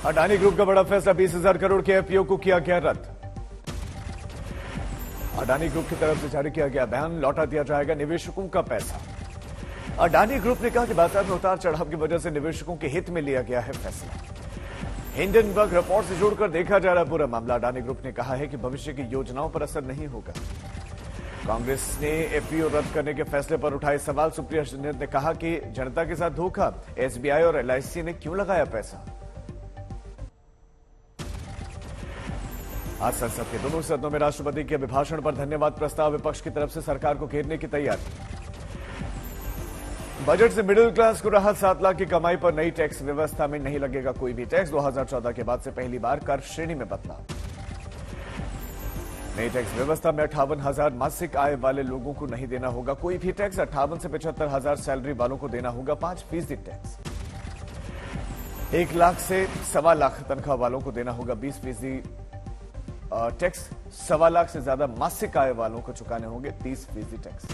Adani group का बड़ा फैसला, 20,000 करोड़ के एफपीओ को किया गया रद्द। अडानी ग्रुप की तरफ से जारी किया गया बयान, लौटा दिया जाएगा निवेशकों का पैसा। अडानी ग्रुप ने कहा कि बाजार में उतार चढ़ाव की वजह से निवेशकों के हित में लिया गया है फैसला। हिंडनबर्ग रिपोर्ट से जोड़कर देखा जा रहा पूरा मामला। अडानी ग्रुप ने कहा है कि भविष्य की योजनाओं पर असर नहीं होगा। कांग्रेस ने एफपीओ रद्द करने के फैसले पर उठाए सवाल। सुप्रिया सुले ने कहा कि जनता के साथ धोखा, एसबीआई और एलआईसी ने क्यों लगाया पैसा। आज संसद के दोनों सदनों में राष्ट्रपति के अभिभाषण पर धन्यवाद प्रस्ताव, विपक्ष की तरफ से सरकार को घेरने की तैयारी। बजट से मिडिल क्लास को राहत, 7 लाख की कमाई पर नई टैक्स व्यवस्था में नहीं लगेगा कोई भी टैक्स। 2014 के बाद से पहली बार कर श्रेणी में बदलाव। नई टैक्स व्यवस्था में 58,000 मासिक आय वाले लोगों को नहीं देना होगा कोई भी टैक्स। 58 से 75,000 सैलरी वालों को देना होगा 5% टैक्स। 1 लाख से 1.25 लाख तनख्वाह वालों को देना होगा 20% टैक्स। 1.25 लाख से ज्यादा मासिक आय वालों को चुकाने होंगे 30% टैक्स।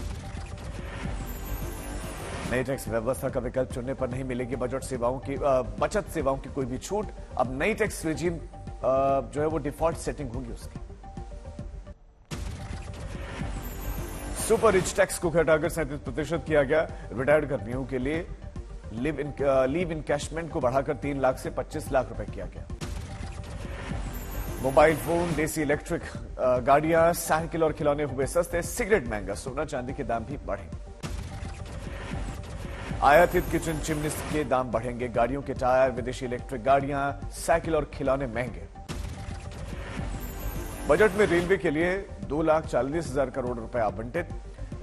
नई टैक्स व्यवस्था का विकल्प चुनने पर नहीं मिलेगी बजट सेवाओं की बचत सेवाओं की कोई भी छूट। अब नई टैक्स रेजिम जो है वो डिफॉल्ट सेटिंग होगी उसकी। सुपर रिच टैक्स को घटाकर 37% किया गया। रिटायर्ड कर्मियों के लिए लीव इनकैशमेंट को बढ़ाकर 3 लाख से 25 लाख रुपए किया गया। मोबाइल फोन, देसी इलेक्ट्रिक गाड़ियां, साइकिल और खिलौने हुए सस्ते। सिगरेट महंगा, सोना चांदी के दाम भी बढ़े। आयातित किचन चिमनीज के दाम बढ़ेंगे। गाड़ियों के टायर, विदेशी इलेक्ट्रिक गाड़ियां, साइकिल और खिलौने महंगे। बजट में रेलवे के लिए 2,40,000 करोड़ रुपए आवंटित।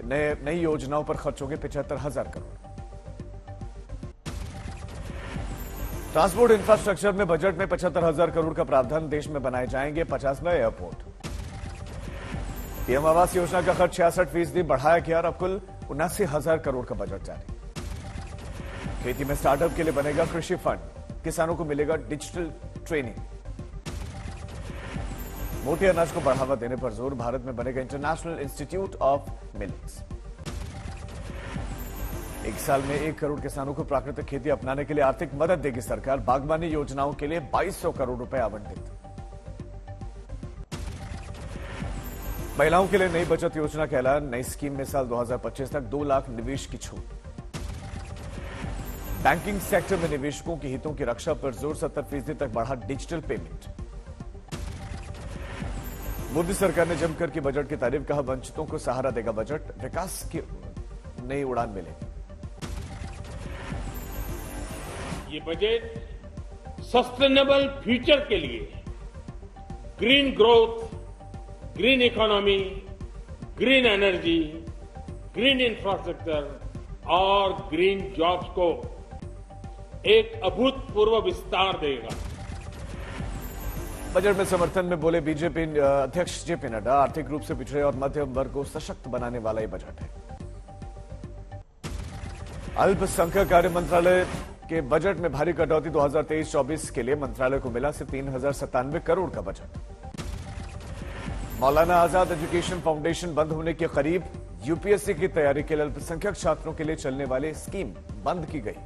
नई योजनाओं पर खर्च होंगे 75,000 करोड़। ट्रांसपोर्ट इंफ्रास्ट्रक्चर में बजट में 75,000 करोड़ का प्रावधान। देश में बनाए जाएंगे 50 नए एयरपोर्ट। पीएम आवास योजना का खर्च 66% बढ़ाया गया और अब कुल 79,000 करोड़ का बजट जारी। खेती में स्टार्टअप के लिए बनेगा कृषि फंड। किसानों को मिलेगा डिजिटल ट्रेनिंग। मोटे अनाज को बढ़ावा देने पर जोर। भारत में बनेगा इंटरनेशनल इंस्टीट्यूट ऑफ मिलेट्स। 1 साल में 1 करोड़ किसानों को प्राकृतिक खेती अपनाने के लिए आर्थिक मदद देगी सरकार। बागवानी योजनाओं के लिए 2200 करोड़ रुपए आवंटित। महिलाओं के लिए नई बचत योजना का ऐलान। नई स्कीम में साल 2025 तक 2 लाख निवेश की छूट। बैंकिंग सेक्टर में निवेशकों के हितों की रक्षा पर जोर। 70% तक बढ़ा डिजिटल पेमेंट। मोदी सरकार ने जमकर की बजट की तारीफ। कहा वंचितों को सहारा देगा बजट, विकास की नई उड़ान मिलेगी। ये बजट सस्टेनेबल फ्यूचर के लिए green growth, green economy, green energy, green infrastructure और ग्रीन जॉब्स को एक अभूतपूर्व विस्तार देगा। बजट में समर्थन में बोले बीजेपी अध्यक्ष जेपी नड्डा। आर्थिक रूप से पिछड़े और मध्यम वर्ग को सशक्त बनाने वाला ये बजट है। अल्पसंख्यक कार्य मंत्रालय के बजट में भारी कटौती। 2023-24 के लिए मंत्रालय को मिला से 3,097 करोड़ का budget. Maulana Azad education foundation बंद होने के करीब। यूपीएससी की तैयारी के लिए अल्पसंख्यक छात्रों के लिए चलने वाली स्कीम बंद की गई।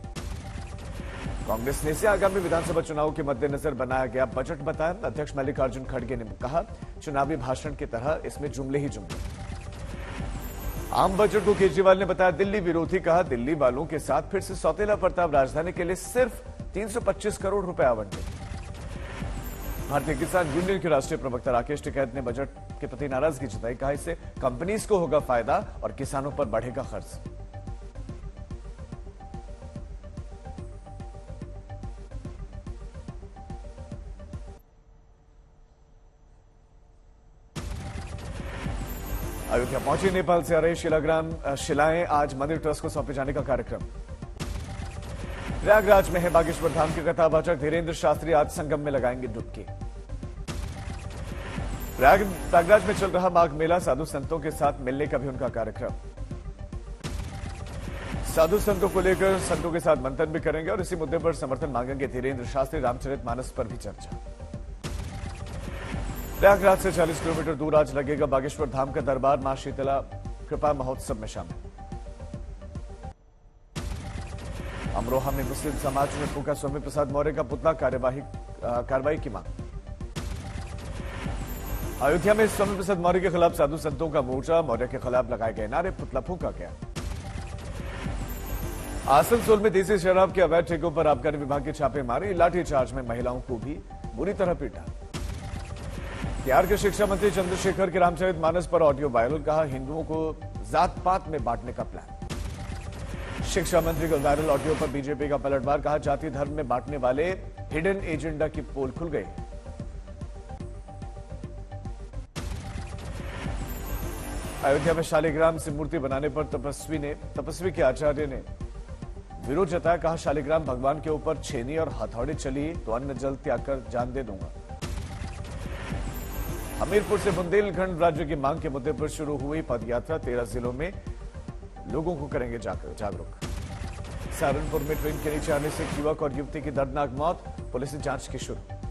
कांग्रेस ने इसे आगामी विधानसभा चुनाव के मद्देनजर बनाया गया बजट बताया। अध्यक्ष मल्लिकार्जुन खड़गे ने कहा चुनावी भाषण की तरह इसमें जुमले ही जुमले। आम बजट को केजरीवाल ने बताया दिल्ली विरोधी। कहा दिल्ली वालों के साथ फिर से सौतेला बर्ताव। राजधानी के लिए सिर्फ 325 करोड़ रुपए आवंटित। भारतीय किसान यूनियन के राष्ट्रीय प्रवक्ता राकेश टिकैत ने बजट के प्रति नाराजगी जताई। कहा इससे कंपनीज को होगा फायदा और किसानों पर बढ़ेगा खर्च। अयोध्या पहुंची नेपाल से आ रही शिलाएं। आज मंदिर ट्रस्ट को सौंपे जाने का कार्यक्रम। प्रयागराज में है बागेश्वर धाम की कथावाचक धीरेन्द्र शास्त्री। आज संगम में लगाएंगे डुबकी। प्रयागराज में चल रहा माघ मेला। साधु संतों के साथ मिलने का भी उनका कार्यक्रम। साधु संतों को लेकर संतों के साथ मंथन भी करेंगे और इसी मुद्दे पर समर्थन मांगेंगे धीरेन्द्र शास्त्री। रामचरितमानस पर भी चर्चा। प्रयागराज से 40 किलोमीटर दूर आज लगेगा बागेश्वर धाम का दरबार। मां शीतला कृपा महोत्सव में शामिल। अमरोहा में मुस्लिम समाज ने फूका स्वामी प्रसाद मौर्य का पुतला, कार्रवाई की मांग। अयोध्या में स्वामी प्रसाद मौर्य के खिलाफ साधु संतों का मोर्चा, मौर्य के खिलाफ लगाए गए नारे, पुतला फूका गया। आसनसोल में देसी शराब के अवैध ठेकों पर आबकारी विभाग के छापे मारे, लाठीचार्ज में महिलाओं को भी बुरी तरह पीटा। बिहार के शिक्षा मंत्री चंद्रशेखर के रामचरितमानस पर ऑडियो वायरल, कहा हिंदुओं को जात पात में बांटने का प्लान। शिक्षा मंत्री का वायरल ऑडियो पर बीजेपी का पलटवार, कहा जाति धर्म में बांटने वाले हिडन एजेंडा की पोल खुल गई। अयोध्या में शालिग्राम से मूर्ति बनाने पर तपस्वी के आचार्य ने विरोध जताया, कहा शालिग्राम भगवान के ऊपर छेनी और हथौड़े चली तो अन्न जल त्याग कर जान दे दूंगा। हमीरपुर से बुंदेलखंड राज्य की मांग के मुद्दे पर शुरू हुई पदयात्रा, 13 जिलों में लोगों को करेंगे जागरूक। सहारनपुर में ट्रेन के नीचे आने से एक युवक और युवती की दर्दनाक मौत, पुलिस ने जांच की शुरू।